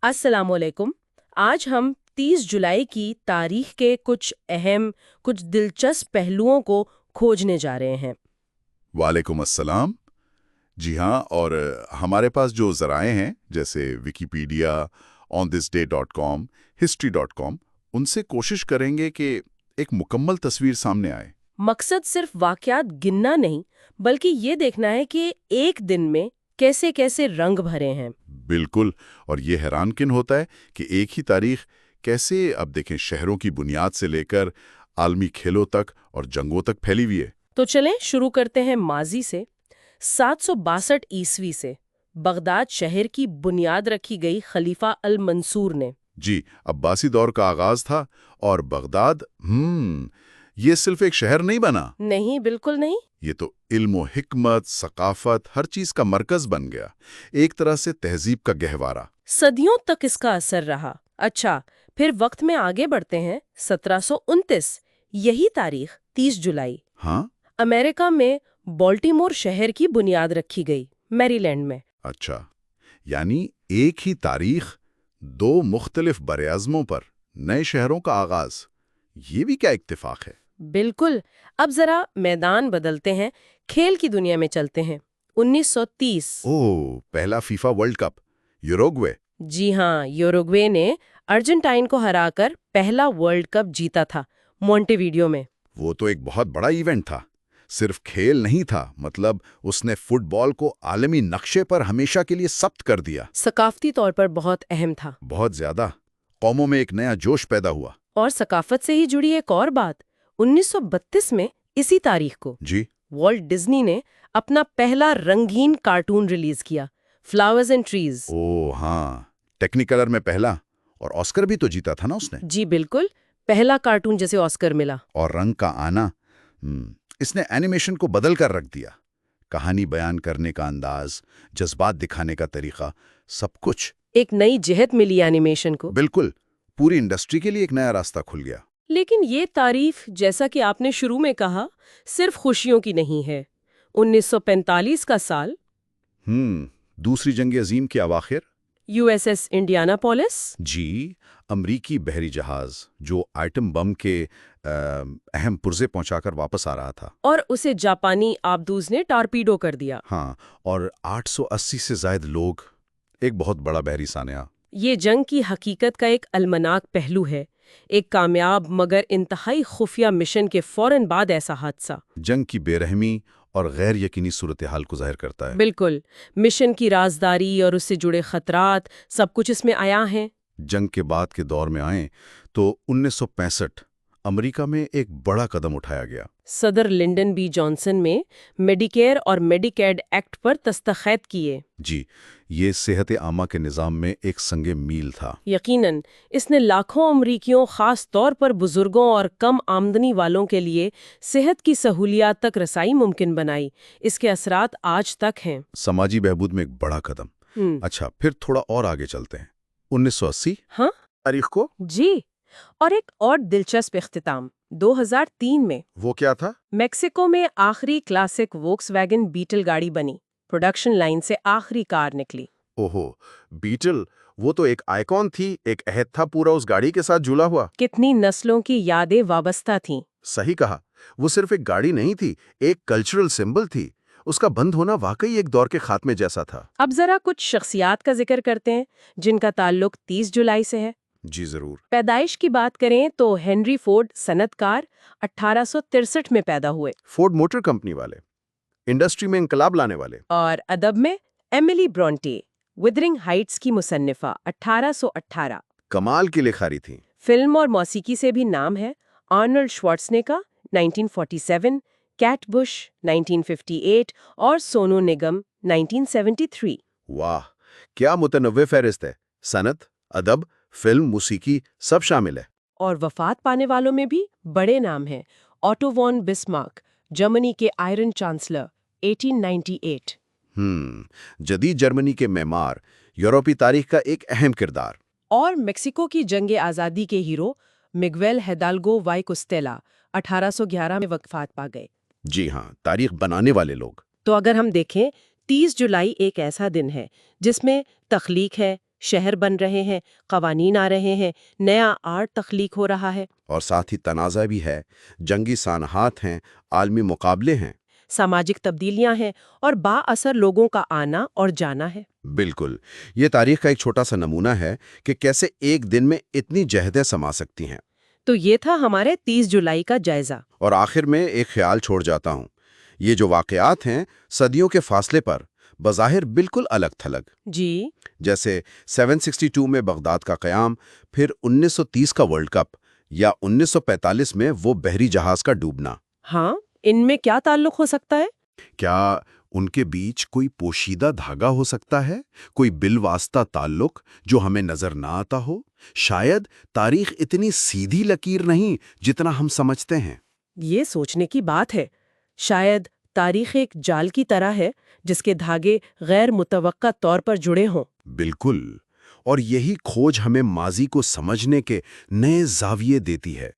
السلام علیکم۔ آج ہم 30 جولائی کی تاریخ کے کچھ اہم کچھ دلچسپ پہلوؤں کو کھوجنے جا رہے ہیں۔ وعلیکم السلام۔ جی ہاں، اور ہمارے پاس جو ذرائع ہیں جیسے ویکیپیڈیا، onthisday.com، history.com، ان سے کوشش کریں گے کہ ایک مکمل تصویر سامنے آئے۔ مقصد صرف واقعات گننا نہیں بلکہ یہ دیکھنا ہے کہ ایک دن میں کیسے کیسے رنگ بھرے ہیں۔ بالکل، اور یہ حیران کن ہوتا ہے کہ ایک ہی تاریخ کیسے اب دیکھیں شہروں کی بنیاد سے لے کر عالمی کھیلوں تک اور جنگوں تک پھیلی ہوئی ہے۔ تو چلیں شروع کرتے ہیں ماضی سے۔ 762 سے بغداد شہر کی بنیاد رکھی گئی خلیفہ المنصور نے۔ جی، عباسی دور کا آغاز تھا، اور بغداد یہ صرف ایک شہر نہیں بنا، نہیں، بالکل نہیں۔ یہ تو علم و حکمت، ثقافت، ہر چیز کا مرکز بن گیا، ایک طرح سے تہذیب کا گہوارہ۔ صدیوں تک اس کا اثر رہا۔ اچھا، پھر وقت میں آگے بڑھتے ہیں۔ 1729 یہی تاریخ 30 جولائی ہاں، امریکہ میں بالٹیمور شہر کی بنیاد رکھی گئی، میری لینڈ میں۔ اچھا، یعنی ایک ہی تاریخ، دو مختلف براعظموں پر نئے شہروں کا آغاز، یہ بھی کیا اتفاق ہے۔ بالکل۔ اب ذرا میدان بدلتے ہیں، کھیل کی دنیا میں چلتے ہیں۔ 1930 پہلا فیفا ورلڈ کپ، یوروگوے۔ جی ہاں، یوروگوے نے ارجنٹائن کو ہرا کر پہلا ورلڈ کپ جیتا تھا، مونٹے ویڈیو میں۔ وہ تو ایک بہت بڑا ایونٹ تھا، صرف کھیل نہیں تھا، مطلب اس نے فٹ بال کو عالمی نقشے پر ہمیشہ کے لیے ثبت کر دیا۔ ثقافتی طور پر بہت اہم تھا۔ بہت زیادہ، قوموں میں ایک نیا جوش پیدا ہوا۔ اور ثقافت سے ہی جڑی ایک اور بات، 1932 میں اسی تاریخ کو جی، والٹ ڈزنی نے اپنا پہلا رنگین کارٹون ریلیز کیا، فلاورز اینڈ ٹریز۔ ہاں، ٹیکنیکلر میں پہلا، اور آسکر بھی تو جیتا تھا نا اس نے۔ جی بالکل، پہلا کارٹون جسے آسکر ملا۔ اور رنگ کا آنا، اس نے اینیمیشن کو بدل کر رکھ دیا۔ کہانی بیان کرنے کا انداز، جذبات دکھانے کا طریقہ، سب کچھ۔ ایک نئی جہت ملی اینیمیشن کو۔ بالکل، پوری انڈسٹری کے لیے ایک نیا راستہ کھل گیا۔ لیکن یہ تعریف، جیسا کہ آپ نے شروع میں کہا، صرف خوشیوں کی نہیں ہے۔ 1945 کا سال، دوسری جنگ عظیم کے اواخر۔ U S S Indianapolis. جی، امریکی بحری جہاز جو آئٹم بم کے اہم پرزے پہنچا کر واپس آ رہا تھا، اور اسے جاپانی آبدوز نے ٹارپیڈو کر دیا۔ ہاں، اور 880 سے زائد لوگ، ایک بہت بڑا بحری سانحہ۔ یہ جنگ کی حقیقت کا ایک المناک پہلو ہے، ایک کامیاب مگر انتہائی خفیہ مشن کے فوراً بعد ایسا حادثہ۔ جنگ کی بے رحمی اور غیر یقینی صورتحال کو ظاہر کرتا ہے۔ بالکل، مشن کی رازداری اور اس سے جڑے خطرات، سب کچھ اس میں آیا ہیں۔ جنگ کے بعد کے دور میں آئیں تو 1965 امریکہ میں ایک بڑا قدم اٹھایا گیا۔ صدر لنڈن بی جانسن میں میڈیکیئر اور میڈیکیڈ ایکٹ پر دستخط کیے۔ جی، یہ صحت عامہ کے نظام میں ایک سنگ میل تھا۔ یقیناً اس نے لاکھوں امریکیوں، خاص طور پر بزرگوں اور کم آمدنی والوں کے لیے صحت کی سہولیات تک رسائی ممکن بنائی۔ اس کے اثرات آج تک ہیں۔ سماجی بہبود میں ایک بڑا قدم۔ اچھا، پھر تھوڑا اور آگے چلتے ہیں۔ 1980 ہاں تاریخ کو۔ جی، اور ایک اور دلچسپ اختتام 2003 میں۔ وہ کیا تھا؟ میکسیکو میں آخری کلاسک ووکس ویگن بیٹل گاڑی بنی، پروڈکشن لائن سے آخری کار نکلی۔ اوہو، بیٹل، وہ تو ایک آئیکن تھی، ایک عہد تھا پورا اس گاڑی کے ساتھ جڑا ہوا۔ کتنی نسلوں کی یادیں وابستہ تھیں۔ صحیح کہا، وہ صرف ایک گاڑی نہیں تھی، ایک کلچرل سمبل تھی۔ اس کا بند ہونا واقعی ایک دور کے خاتمے جیسا تھا۔ اب ذرا کچھ شخصیات کا ذکر کرتے ہیں جن کا تعلق 30 جولائی سے ہے۔ جی ضرور۔ پیدائش کی بات کریں تو ہنری فورڈ صنعت کار 1863 میں پیدا ہوئے۔ فورڈ موٹر کمپنی والے، انڈسٹری میں انقلاب لانے والے۔ اور ادب میں ایملی برونٹے، ویدرنگ ہائٹس کی مصنفہ، 1818۔ کمال کی لکھاری تھیں۔ فلم اور موسیقی سے بھی نام ہے، آرنلڈ شوارٹزنیگر 1947، کیٹ بش 1958 اور سونو نگم 1973۔ واہ، کیا متنوع فہرست ہے۔ صنعت، ادب، فلم، موسیقی، سب شامل ہے۔ اور وفات پانے والوں میں بھی بڑے نام ہیں۔ آٹو وان بسمارک، جرمنی کے آئرن چانسلر، 1898۔ جدید جرمنی کے معمار، یورپی تاریخ کا ایک اہم کردار۔ اور میکسیکو کی جنگ آزادی کے ہیرو مگویل ہیڈالگو وائی کوسٹیلا 1811 میں وفات پا گئے۔ جی ہاں، تاریخ بنانے والے لوگ۔ تو اگر ہم دیکھیں، 30 جولائی ایک ایسا دن ہے جس میں تخلیق ہے، شہر بن رہے ہیں، قوانین آ رہے ہیں، نیا آرٹ تخلیق ہو رہا ہے۔ اور ساتھ ہی تنازع بھی ہے، جنگی سانحات ہیں، عالمی مقابلے ہیں۔ سماجک تبدیلیاں ہیں اور با اثر لوگوں کا آنا اور جانا ہے۔ بالکل، یہ تاریخ کا ایک چھوٹا سا نمونہ ہے کہ کیسے ایک دن میں اتنی جہدیں سما سکتی ہیں۔ تو یہ تھا ہمارے 30 جولائی کا جائزہ۔ اور آخر میں ایک خیال چھوڑ جاتا ہوں، یہ جو واقعات ہیں صدیوں کے فاصلے پر بظاہر بالکل الگ تھلگ، جی، جیسے 762 میں بغداد کا قیام، پھر 1930 کا ورلڈ کپ، یا 1945 میں وہ بحری جہاز کا ڈوبنا۔ ہاں، ان میں کیا تعلق ہو سکتا ہے؟ کیا ان کے بیچ کوئی پوشیدہ دھاگا ہو سکتا ہے، کوئی بالواسطہ تعلق جو ہمیں نظر نہ آتا ہو؟ شاید تاریخ اتنی سیدھی لکیر نہیں جتنا ہم سمجھتے ہیں۔ یہ سوچنے کی بات ہے۔ شاید تاریخ ایک جال کی طرح ہے جس کے دھاگے غیر متوقع طور پر جڑے ہوں۔ بالکل، اور یہی کھوج ہمیں ماضی کو سمجھنے کے نئے زاویے دیتی ہے۔